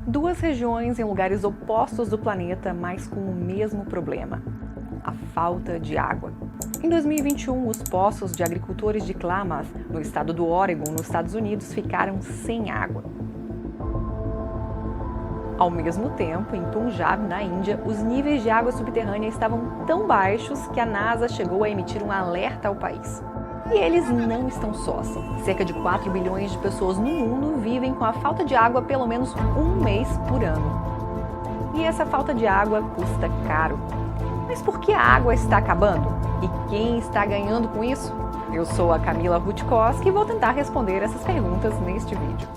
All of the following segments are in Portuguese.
Duas regiões em lugares opostos do planeta, mas com o mesmo problema: a falta de água. Em 2021, os poços de agricultores de Klamath, no estado do Oregon, nos Estados Unidos, ficaram sem água. Ao mesmo tempo, em Punjab, na Índia, os níveis de água subterrânea estavam tão baixos que a NASA chegou a emitir um alerta ao país. E eles não estão sós. Cerca de 4 bilhões de pessoas no mundo vivem com a falta de água pelo menos um mês por ano. E essa falta de água custa caro. Mas por que a água está acabando? E quem está ganhando com isso? Eu sou a Camila Rutkowski e vou tentar responder essas perguntas neste vídeo.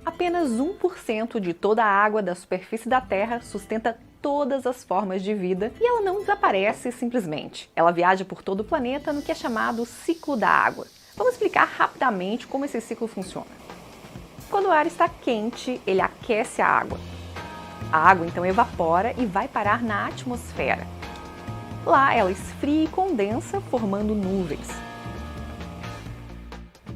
Apenas 1% de toda a água da superfície da Terra sustenta todas as formas de vida e ela não desaparece simplesmente. Ela viaja por todo o planeta no que é chamado ciclo da água. Vamos explicar rapidamente como esse ciclo funciona. Quando o ar está quente, ele aquece a água. A água então evapora e vai parar na atmosfera. Lá ela esfria e condensa, formando nuvens.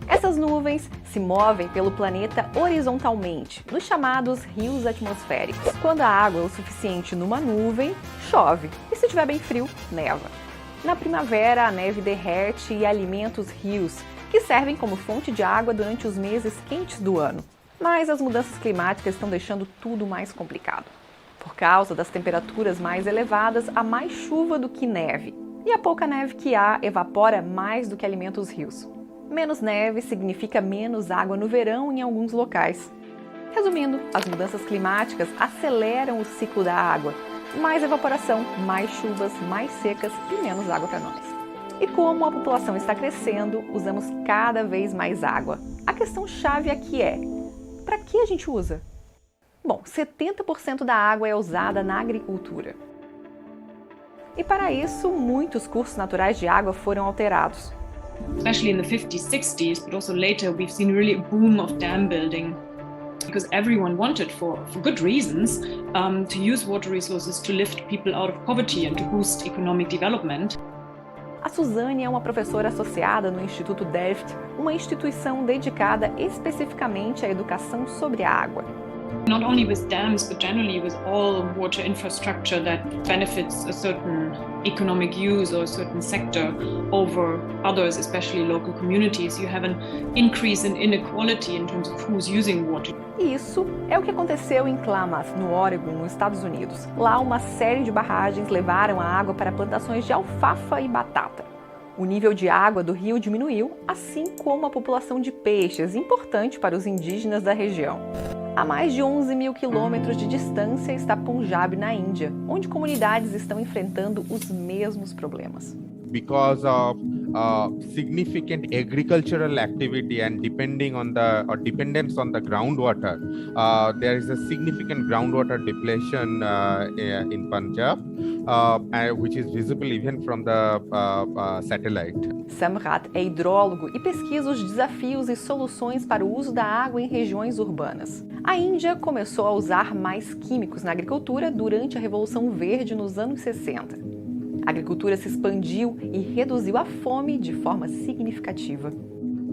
Essas nuvens se movem pelo planeta horizontalmente, nos chamados rios atmosféricos. Quando a água é o suficiente numa nuvem, chove, e se estiver bem frio, neva. Na primavera, a neve derrete e alimenta os rios, que servem como fonte de água durante os meses quentes do ano. Mas as mudanças climáticas estão deixando tudo mais complicado. Por causa das temperaturas mais elevadas, há mais chuva do que neve. E a pouca neve que há evapora mais do que alimenta os rios. Menos neve significa menos água no verão em alguns locais. Resumindo, as mudanças climáticas aceleram o ciclo da água. Mais evaporação, mais chuvas, mais secas e menos água para nós. E como a população está crescendo, usamos cada vez mais água. A questão chave aqui é: para que a gente usa? Bom, 70% da água é usada na agricultura. E para isso, muitos cursos naturais de água foram alterados. Especially in the 50s, 60s, but also later, we've seen really a boom of dam building because everyone wanted, for good reasons, to use water resources to lift people out of poverty and to boost economic development. A Suzane é uma professora associada no Instituto Delft, uma instituição dedicada especificamente à educação sobre a água. Not only with dams, but generally with all water infrastructure that benefits a certain economic use or a certain sector over others, especially local communities, you have an increase in inequality in terms of who's using water. E isso é o que aconteceu em Klamath, no Oregon, nos Estados Unidos. Lá, uma série de barragens levaram a água para plantações de alfafa e batata. O nível de água do rio diminuiu, assim como a população de peixes, importante para os indígenas da região. A mais de 11 mil quilômetros de distância está Punjab, na Índia, onde comunidades estão enfrentando os mesmos problemas. Because of significant agricultural activity and dependence on the groundwater, there is a significant groundwater depletion in Punjab, which is visible even from the satellite. Samrat é hidrólogo e pesquisa os desafios e soluções para o uso da água em regiões urbanas. A Índia começou a usar mais químicos na agricultura durante a Revolução Verde nos anos 60. A agricultura se expandiu e reduziu a fome de forma significativa.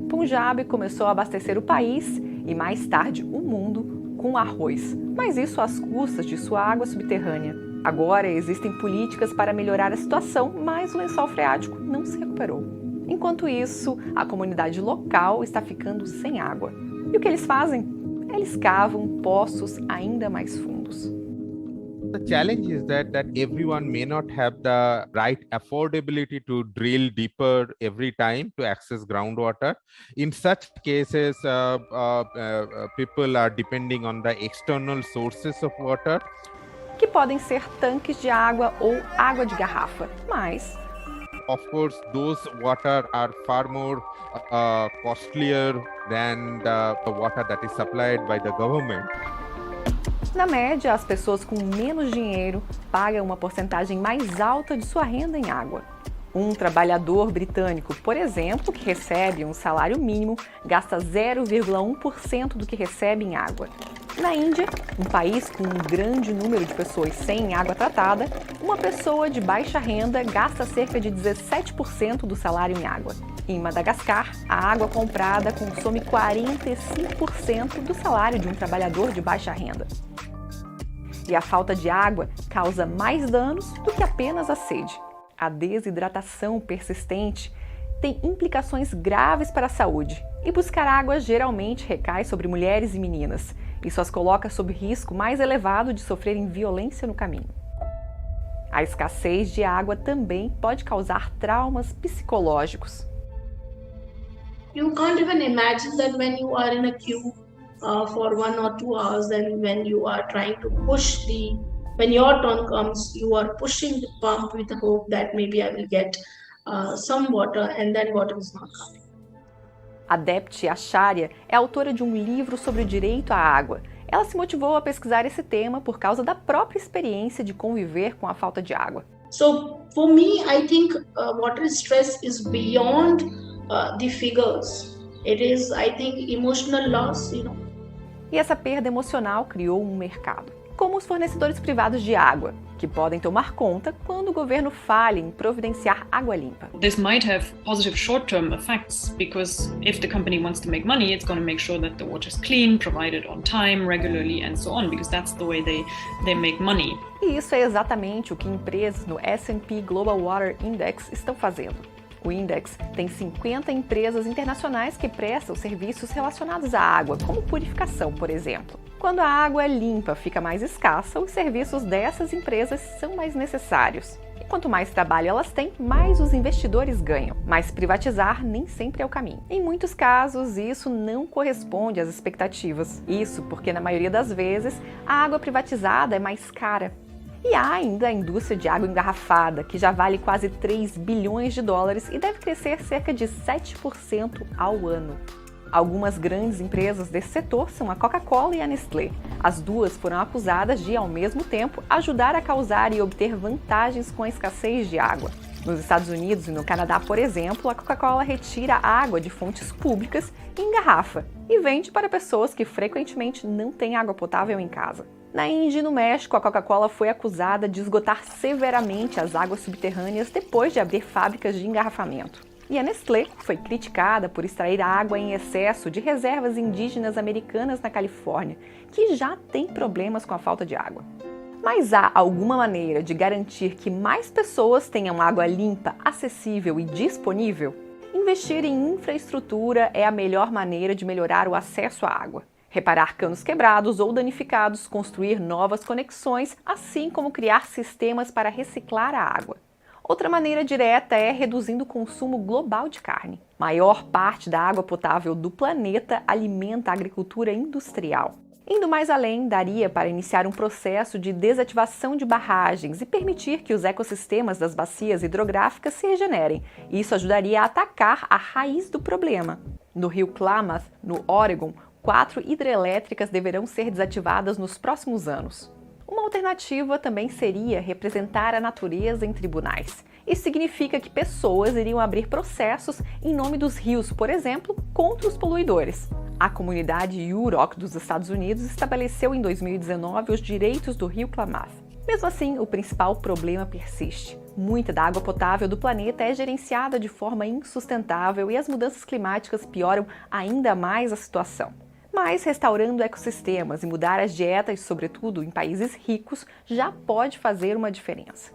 Punjab começou a abastecer o país e, mais tarde, o mundo com arroz, mas isso às custas de sua água subterrânea. Agora existem políticas para melhorar a situação, mas o lençol freático não se recuperou. Enquanto isso, a comunidade local está ficando sem água. E o que eles fazem? Eles cavam poços ainda mais fundos. The challenge is that everyone may not have the right affordability to drill deeper every time to access groundwater. In such cases, people are depending on the external sources of water. Que podem ser tanques de água ou água de garrafa, mas... Of course, those water are far more costlier than the water that is supplied by the government. Na média, as pessoas com menos dinheiro pagam uma porcentagem mais alta de sua renda em água. Um trabalhador britânico, por exemplo, que recebe um salário mínimo, gasta 0,1% do que recebe em água. Na Índia, um país com um grande número de pessoas sem água tratada, uma pessoa de baixa renda gasta cerca de 17% do salário em água. Em Madagascar, a água comprada consome 45% do salário de um trabalhador de baixa renda. E a falta de água causa mais danos do que apenas a sede. A desidratação persistente tem implicações graves para a saúde, e buscar água geralmente recai sobre mulheres e meninas. Isso as coloca sob risco mais elevado de sofrerem violência no caminho. A escassez de água também pode causar traumas psicológicos. You can't even imagine that when you are in a queue for 1 or 2 hours, and when you are trying to when your turn comes, you are pushing the pump with the hope that maybe I will get some water, and that water is not coming. Adepti Acharya é autora de um livro sobre o direito à água. Ela se motivou a pesquisar esse tema por causa da própria experiência de conviver com a falta de água. So for me, I think water stress is beyond the figures. It is, I think, emotional loss, E essa perda emocional criou um mercado, como os fornecedores privados de água, que podem tomar conta quando o governo falha em providenciar água limpa. This might have positive short-term effects because if the company wants to make money, it's going to make sure that the water is clean, provided on time, regularly and so on, because that's the way they make money. E isso é exatamente o que empresas no S&P Global Water Index estão fazendo. O Index tem 50 empresas internacionais que prestam serviços relacionados à água, como purificação, por exemplo. Quando a água limpa fica mais escassa, os serviços dessas empresas são mais necessários. E quanto mais trabalho elas têm, mais os investidores ganham. Mas privatizar nem sempre é o caminho. Em muitos casos, isso não corresponde às expectativas. Isso porque, na maioria das vezes, a água privatizada é mais cara. E há ainda a indústria de água engarrafada, que já vale quase 3 bilhões de dólares e deve crescer cerca de 7% ao ano. Algumas grandes empresas desse setor são a Coca-Cola e a Nestlé. As duas foram acusadas de, ao mesmo tempo, ajudar a causar e obter vantagens com a escassez de água. Nos Estados Unidos e no Canadá, por exemplo, a Coca-Cola retira água de fontes públicas e engarrafa e vende para pessoas que frequentemente não têm água potável em casa. Na Índia e no México, a Coca-Cola foi acusada de esgotar severamente as águas subterrâneas depois de abrir fábricas de engarrafamento. E a Nestlé foi criticada por extrair água em excesso de reservas indígenas americanas na Califórnia, que já tem problemas com a falta de água. Mas há alguma maneira de garantir que mais pessoas tenham água limpa, acessível e disponível? Investir em infraestrutura é a melhor maneira de melhorar o acesso à água. Reparar canos quebrados ou danificados, construir novas conexões, assim como criar sistemas para reciclar a água. Outra maneira direta é reduzindo o consumo global de carne. Maior parte da água potável do planeta alimenta a agricultura industrial. Indo mais além, daria para iniciar um processo de desativação de barragens e permitir que os ecossistemas das bacias hidrográficas se regenerem. Isso ajudaria a atacar a raiz do problema. No rio Klamath, no Oregon, 4 hidrelétricas deverão ser desativadas nos próximos anos. Uma alternativa também seria representar a natureza em tribunais. Isso significa que pessoas iriam abrir processos em nome dos rios, por exemplo, contra os poluidores. A comunidade Yurok dos Estados Unidos estabeleceu em 2019 os direitos do rio Klamath. Mesmo assim, o principal problema persiste. Muita da água potável do planeta é gerenciada de forma insustentável e as mudanças climáticas pioram ainda mais a situação. Mas restaurando ecossistemas e mudar as dietas, sobretudo em países ricos, já pode fazer uma diferença.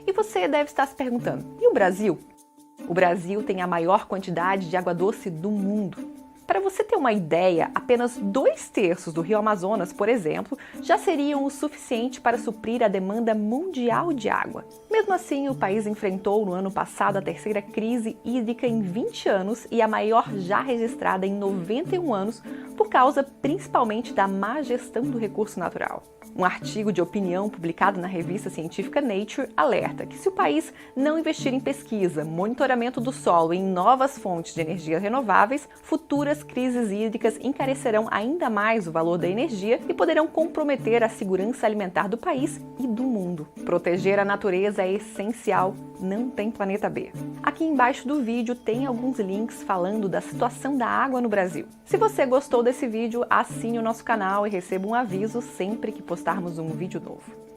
E você deve estar se perguntando, e o Brasil? O Brasil tem a maior quantidade de água doce do mundo. Para você ter uma ideia, apenas 2/3 do rio Amazonas, por exemplo, já seriam o suficiente para suprir a demanda mundial de água. Mesmo assim, o país enfrentou no ano passado a terceira crise hídrica em 20 anos e a maior já registrada em 91 anos, por causa principalmente da má gestão do recurso natural. Um artigo de opinião publicado na revista científica Nature alerta que se o país não investir em pesquisa, monitoramento do solo e em novas fontes de energia renováveis, futuras crises hídricas encarecerão ainda mais o valor da energia e poderão comprometer a segurança alimentar do país e do mundo. Proteger a natureza é essencial, não tem planeta B. Aqui embaixo do vídeo tem alguns links falando da situação da água no Brasil. Se você gostou desse vídeo, assine o nosso canal e receba um aviso sempre que postarmos um vídeo novo.